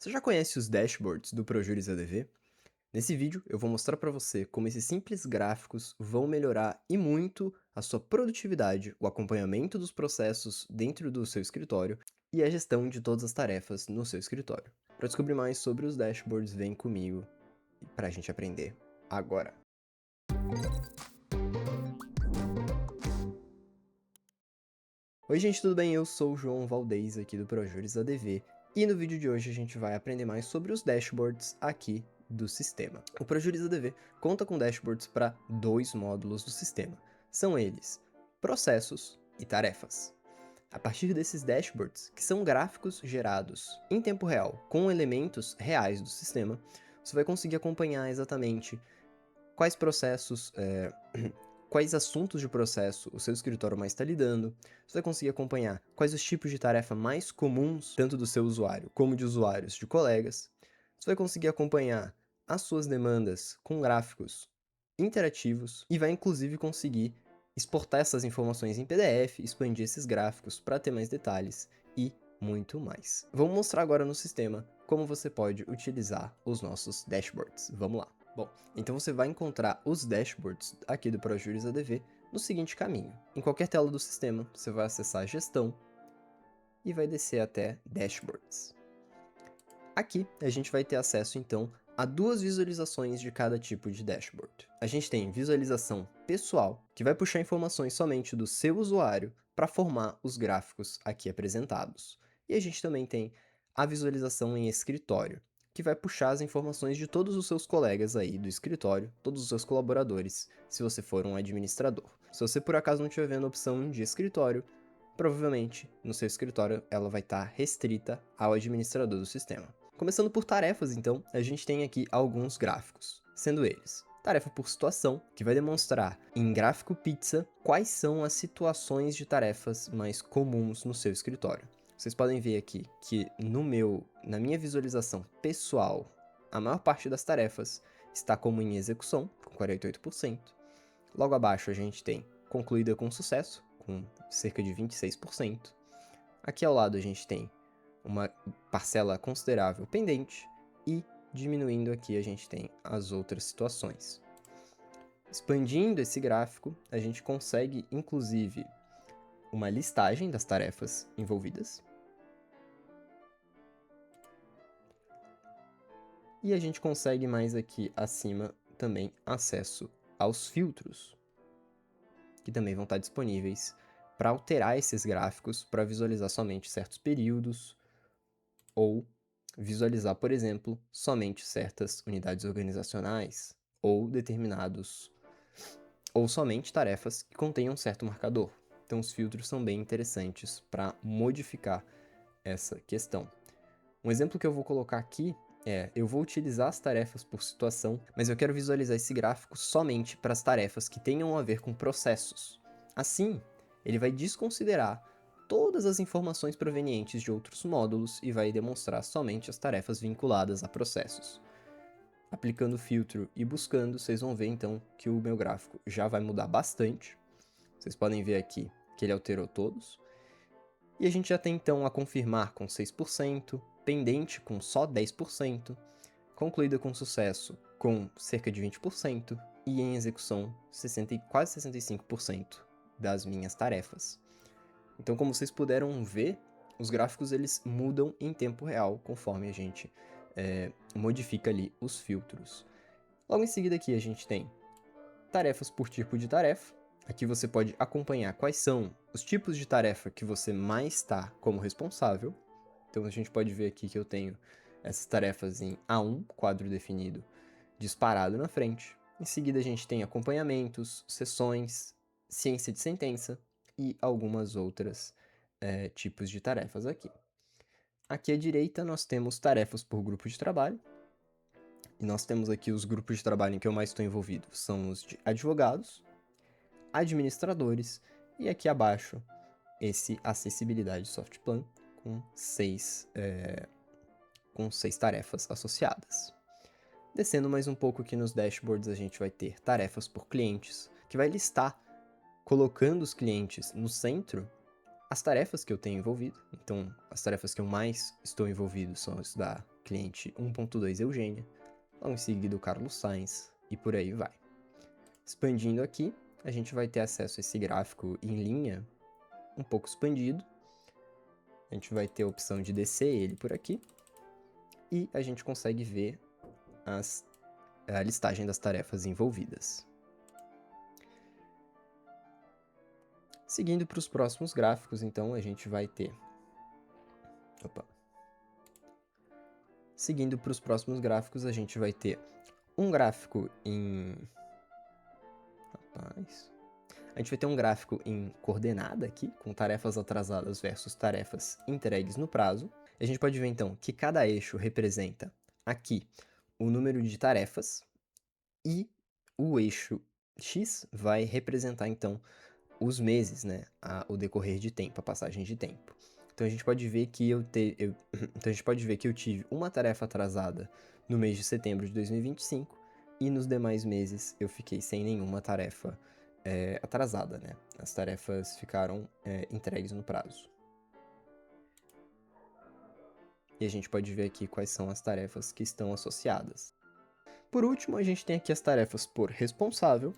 Você já conhece os dashboards do ProJuris ADV? Nesse vídeo eu vou mostrar para você como esses simples gráficos vão melhorar e muito a sua produtividade, o acompanhamento dos processos dentro do seu escritório e a gestão de todas as tarefas no seu escritório. Para descobrir mais sobre os dashboards, vem comigo para a gente aprender agora. Oi gente, tudo bem? Eu sou o João Valdez aqui do ProJuris ADV e no vídeo de hoje a gente vai aprender mais sobre os dashboards aqui do sistema. O ProJuris ADV conta com dashboards para dois módulos do sistema. São eles processos e tarefas. A partir desses dashboards, que são gráficos gerados em tempo real com elementos reais do sistema, você vai conseguir acompanhar exatamente quais processos, quais assuntos de processo o seu escritório mais está lidando, você vai conseguir acompanhar quais os tipos de tarefa mais comuns, tanto do seu usuário como de usuários de colegas, você vai conseguir acompanhar as suas demandas com gráficos interativos e vai inclusive conseguir exportar essas informações em PDF, expandir esses gráficos para ter mais detalhes e muito mais. Vamos mostrar agora no sistema como você pode utilizar os nossos dashboards. Vamos lá. Bom, então você vai encontrar os dashboards aqui do ProJuris ADV no seguinte caminho. Em qualquer tela do sistema, você vai acessar Gestão e vai descer até Dashboards. Aqui a gente vai ter acesso então a duas visualizações de cada tipo de dashboard. A gente tem visualização pessoal, que vai puxar informações somente do seu usuário para formar os gráficos aqui apresentados. E a gente também tem a visualização em escritório, que vai puxar as informações de todos os seus colegas aí do escritório, todos os seus colaboradores, se você for um administrador. Se você por acaso não estiver vendo a opção de escritório, provavelmente no seu escritório ela vai estar restrita ao administrador do sistema. Começando por tarefas, então, a gente tem aqui alguns gráficos, sendo eles tarefa por situação, que vai demonstrar em gráfico pizza quais são as situações de tarefas mais comuns no seu escritório. Vocês podem ver aqui que na minha visualização pessoal, a maior parte das tarefas está como em execução, com 48%. Logo abaixo a gente tem concluída com sucesso, com cerca de 26%. Aqui ao lado a gente tem uma parcela considerável pendente e diminuindo aqui a gente tem as outras situações. Expandindo esse gráfico, a gente consegue inclusive uma listagem das tarefas envolvidas. E a gente consegue mais aqui acima também acesso aos filtros, que também vão estar disponíveis para alterar esses gráficos para visualizar somente certos períodos ou visualizar, por exemplo, somente certas unidades organizacionais ou ou somente tarefas que contenham um certo marcador. Então os filtros são bem interessantes para modificar essa questão. Um exemplo que eu vou colocar aqui eu vou utilizar as tarefas por situação, mas eu quero visualizar esse gráfico somente para as tarefas que tenham a ver com processos. Assim, ele vai desconsiderar todas as informações provenientes de outros módulos e vai demonstrar somente as tarefas vinculadas a processos. Aplicando o filtro e buscando, vocês vão ver então que o meu gráfico já vai mudar bastante. Vocês podem ver aqui que ele alterou todos. E a gente já tem então a confirmar com 6%, pendente com só 10%, concluída com sucesso com cerca de 20% e em execução quase 65% das minhas tarefas. Então, como vocês puderam ver, os gráficos eles mudam em tempo real conforme a gente modifica ali os filtros. Logo em seguida aqui a gente tem tarefas por tipo de tarefa. Aqui você pode acompanhar quais são os tipos de tarefa que você mais está como responsável. Então a gente pode ver aqui que eu tenho essas tarefas em A1, quadro definido, disparado na frente. Em seguida a gente tem acompanhamentos, sessões, ciência de sentença e algumas outras tipos de tarefas aqui. Aqui à direita nós temos tarefas por grupo de trabalho. E nós temos aqui os grupos de trabalho em que eu mais estou envolvido. São os de advogados, administradores e aqui abaixo esse acessibilidade soft plan com seis tarefas associadas. Descendo mais um pouco aqui nos dashboards, a gente vai ter tarefas por clientes, que vai listar, colocando os clientes no centro, as tarefas que eu tenho envolvido. Então, as tarefas que eu mais estou envolvido são as da cliente 1.2 Eugênia, logo em seguida o Carlos Sainz e por aí vai. Expandindo aqui, a gente vai ter acesso a esse gráfico em linha um pouco expandido. A gente vai ter a opção de descer ele por aqui e a gente consegue ver a listagem das tarefas envolvidas. Seguindo para os próximos gráficos, então, a gente vai ter... Seguindo para os próximos gráficos, a gente vai ter um gráfico em... A gente vai ter um gráfico em coordenada aqui, com tarefas atrasadas versus tarefas entregues no prazo. A gente pode ver, então, que cada eixo representa aqui o número de tarefas e o eixo X vai representar, então, os meses, né? O decorrer de tempo, a passagem de tempo. Então a gente pode ver que eu tive uma tarefa atrasada no mês de setembro de 2025 e nos demais meses eu fiquei sem nenhuma tarefa atrasada, né? As tarefas ficaram entregues no prazo. E a gente pode ver aqui quais são as tarefas que estão associadas. Por último, a gente tem aqui as tarefas por responsável,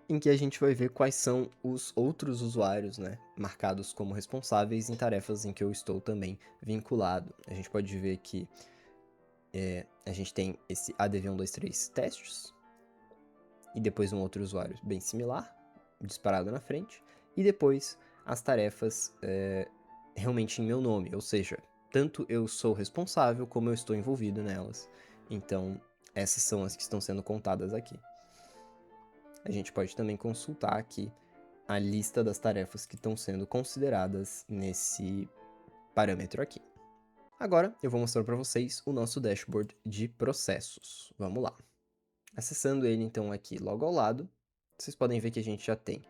em que a gente vai ver quais são os outros usuários, né, marcados como responsáveis em tarefas em que eu estou também vinculado. A gente pode ver que a gente tem esse ADV123 testes, e depois um outro usuário bem similar, disparado na frente, e depois as tarefas realmente em meu nome, ou seja, tanto eu sou responsável como eu estou envolvido nelas. Então, essas são as que estão sendo contadas aqui. A gente pode também consultar aqui a lista das tarefas que estão sendo consideradas nesse parâmetro aqui. Agora, eu vou mostrar para vocês o nosso dashboard de processos. Vamos lá. Acessando ele, então, aqui logo ao lado, vocês podem ver que a gente já tem.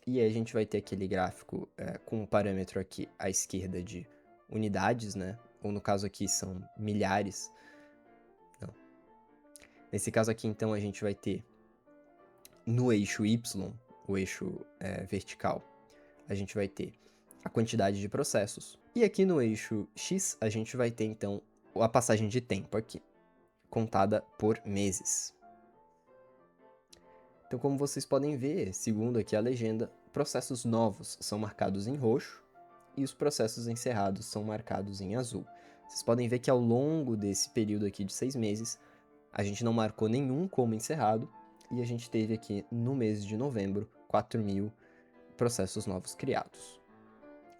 E aí a gente vai ter aquele gráfico com o parâmetro aqui à esquerda de unidades, né? Ou no caso aqui são milhares. Não. Nesse caso aqui, então, a gente vai ter no eixo Y, o eixo vertical, a gente vai ter a quantidade de processos. E aqui no eixo X, a gente vai ter, então, a passagem de tempo aqui, contada por meses. Então, como vocês podem ver, segundo aqui a legenda, processos novos são marcados em roxo e os processos encerrados são marcados em azul. Vocês podem ver que ao longo desse período aqui de 6 meses, a gente não marcou nenhum como encerrado e a gente teve aqui no mês de novembro 4.000 processos novos criados.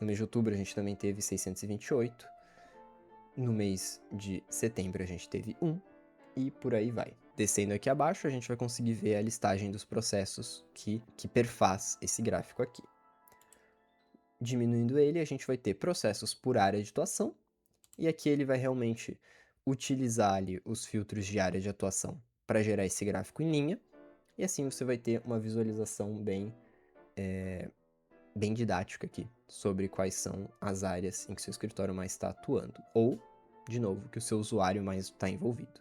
No mês de outubro a gente também teve 628, no mês de setembro a gente teve 1 e por aí vai. Descendo aqui abaixo a gente vai conseguir ver a listagem dos processos que perfaz esse gráfico aqui. Diminuindo ele a gente vai ter processos por área de atuação e aqui ele vai realmente utilizar ali os filtros de área de atuação para gerar esse gráfico em linha e assim você vai ter uma visualização bem didática aqui sobre quais são as áreas em que seu escritório mais está atuando, ou, de novo, que o seu usuário mais está envolvido.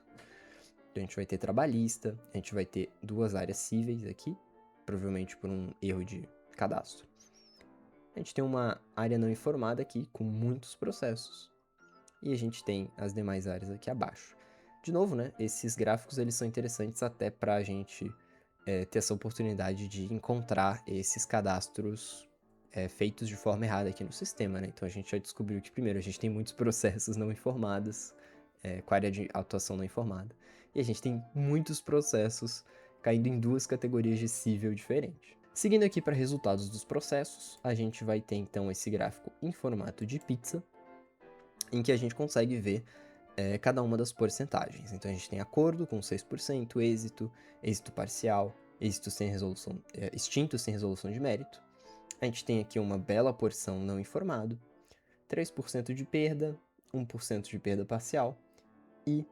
Então, a gente vai ter trabalhista, a gente vai ter 2 áreas cíveis aqui, provavelmente por um erro de cadastro. A gente tem uma área não informada aqui, com muitos processos, e a gente tem as demais áreas aqui abaixo. De novo, né, esses gráficos eles são interessantes até para a gente ter essa oportunidade de encontrar esses cadastros feitos de forma errada aqui no sistema, né? Então a gente já descobriu que, primeiro, a gente tem muitos processos não informados, com área de atuação não informada, e a gente tem muitos processos caindo em 2 categorias de cível diferentes. Seguindo aqui para resultados dos processos, a gente vai ter então esse gráfico em formato de pizza, em que a gente consegue ver cada uma das porcentagens. Então a gente tem acordo com 6%, êxito parcial, êxito sem resolução, extinto sem resolução de mérito. A gente tem aqui uma bela porção não informado, 3% de perda, 1% de perda parcial e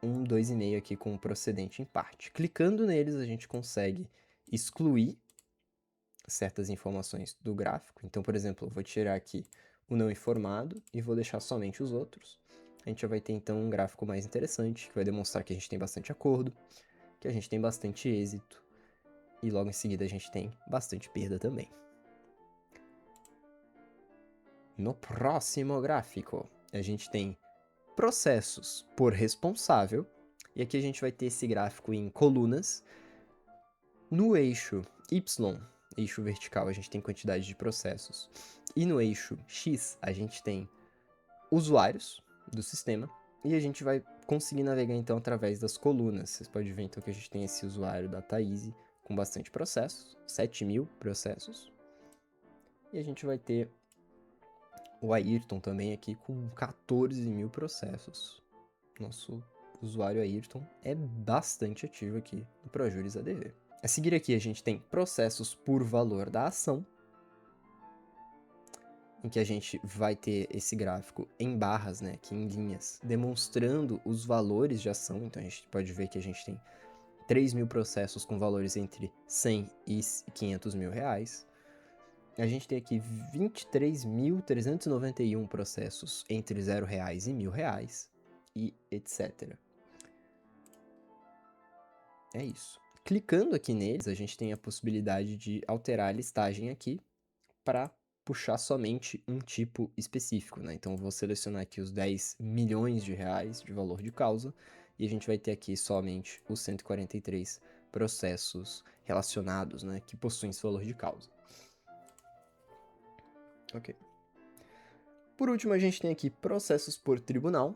2,5% aqui com o procedente em parte. Clicando neles, a gente consegue excluir certas informações do gráfico. Então, por exemplo, eu vou tirar aqui o não informado e vou deixar somente os outros. A gente já vai ter então um gráfico mais interessante, que vai demonstrar que a gente tem bastante acordo, que a gente tem bastante êxito e logo em seguida a gente tem bastante perda também. No próximo gráfico, a gente tem processos por responsável, e aqui a gente vai ter esse gráfico em colunas. No eixo Y, eixo vertical, a gente tem quantidade de processos, e no eixo X a gente tem usuários do sistema, e a gente vai conseguir navegar então através das colunas. Vocês podem ver então que a gente tem esse usuário da Thaís com bastante processos, 7.000 processos, e a gente vai ter o Ayrton também aqui com 14.000 processos. Nosso usuário Ayrton é bastante ativo aqui no Projuris ADV. A seguir aqui a gente tem processos por valor da ação, em que a gente vai ter esse gráfico em barras, né, aqui em linhas, demonstrando os valores de ação. Então a gente pode ver que a gente tem 3.000 processos com valores entre 100 e 500 mil reais. A gente tem aqui 23.391 processos entre 0 reais e 1.000 reais, e etc. É isso. Clicando aqui neles, a gente tem a possibilidade de alterar a listagem aqui para puxar somente um tipo específico, né? Então, eu vou selecionar aqui os 10 milhões de reais de valor de causa e a gente vai ter aqui somente os 143 processos relacionados, né, que possuem esse valor de causa. Ok. Por último, a gente tem aqui processos por tribunal.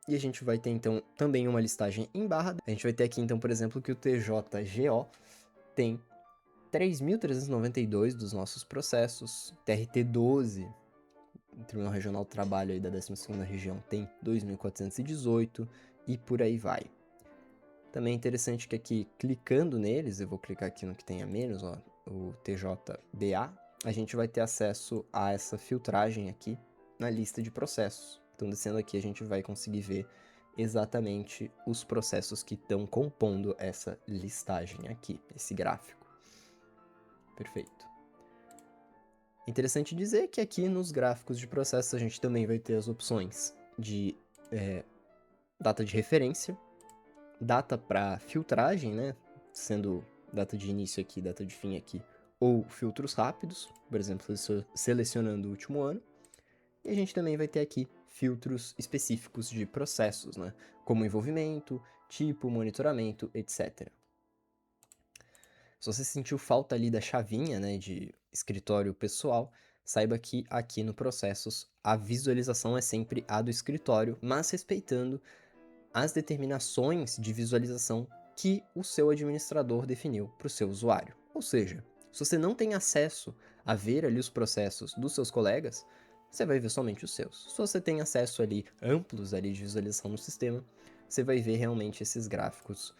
E a gente vai ter, então, também uma listagem em barra. A gente vai ter aqui, então, por exemplo, que o TJGO tem 3.392 dos nossos processos. TRT12, o Tribunal Regional do Trabalho aí da 12ª Região, tem 2.418 e por aí vai. Também é interessante que aqui, clicando neles, eu vou clicar aqui no que tem a menos, ó, o TJBA, a gente vai ter acesso a essa filtragem aqui na lista de processos. Então, descendo aqui, a gente vai conseguir ver exatamente os processos que estão compondo essa listagem aqui, esse gráfico. Perfeito. Interessante dizer que aqui nos gráficos de processos a gente também vai ter as opções de data de referência, data para filtragem, né, sendo data de início aqui, data de fim aqui, ou filtros rápidos, por exemplo, selecionando o último ano. E a gente também vai ter aqui filtros específicos de processos, né? Como envolvimento, tipo, monitoramento, etc. Se você sentiu falta ali da chavinha, né, de escritório pessoal, saiba que aqui no Processos a visualização é sempre a do escritório, mas respeitando as determinações de visualização que o seu administrador definiu para o seu usuário. Ou seja, se você não tem acesso a ver ali os processos dos seus colegas, você vai ver somente os seus. Se você tem acesso ali amplos ali de visualização no sistema, você vai ver realmente esses gráficos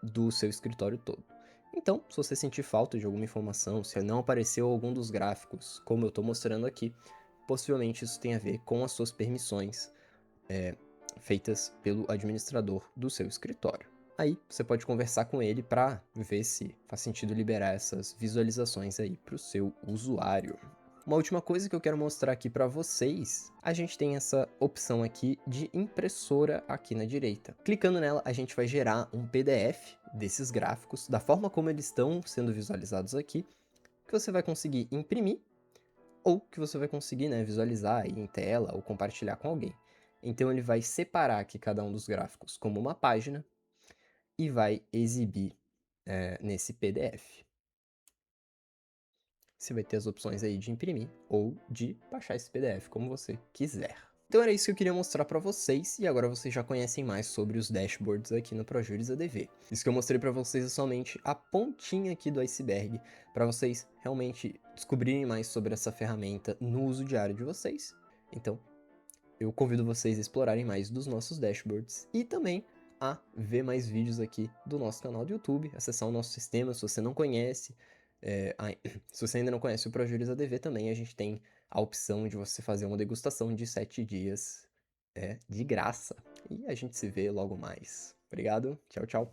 do seu escritório todo. Então, se você sentir falta de alguma informação, se não apareceu algum dos gráficos, como eu estou mostrando aqui, possivelmente isso tem a ver com as suas permissões feitas pelo administrador do seu escritório. Aí você pode conversar com ele para ver se faz sentido liberar essas visualizações aí para o seu usuário. Uma última coisa que eu quero mostrar aqui para vocês, a gente tem essa opção aqui de impressora aqui na direita. Clicando nela, a gente vai gerar um PDF desses gráficos, da forma como eles estão sendo visualizados aqui, que você vai conseguir imprimir ou que você vai conseguir, né, visualizar aí em tela ou compartilhar com alguém. Então ele vai separar aqui cada um dos gráficos como uma página e vai exibir nesse PDF. Você vai ter as opções aí de imprimir ou de baixar esse PDF, como você quiser. Então era isso que eu queria mostrar para vocês, e agora vocês já conhecem mais sobre os dashboards aqui no Projuris ADV. Isso que eu mostrei para vocês é somente a pontinha aqui do iceberg, para vocês realmente descobrirem mais sobre essa ferramenta no uso diário de vocês. Então, eu convido vocês a explorarem mais dos nossos dashboards e também a ver mais vídeos aqui do nosso canal do YouTube, acessar o nosso sistema se você não conhece. Se você ainda não conhece o Projuris ADV também, a gente tem a opção de você fazer uma degustação de 7 dias de graça. E a gente se vê logo mais. Obrigado, tchau, tchau.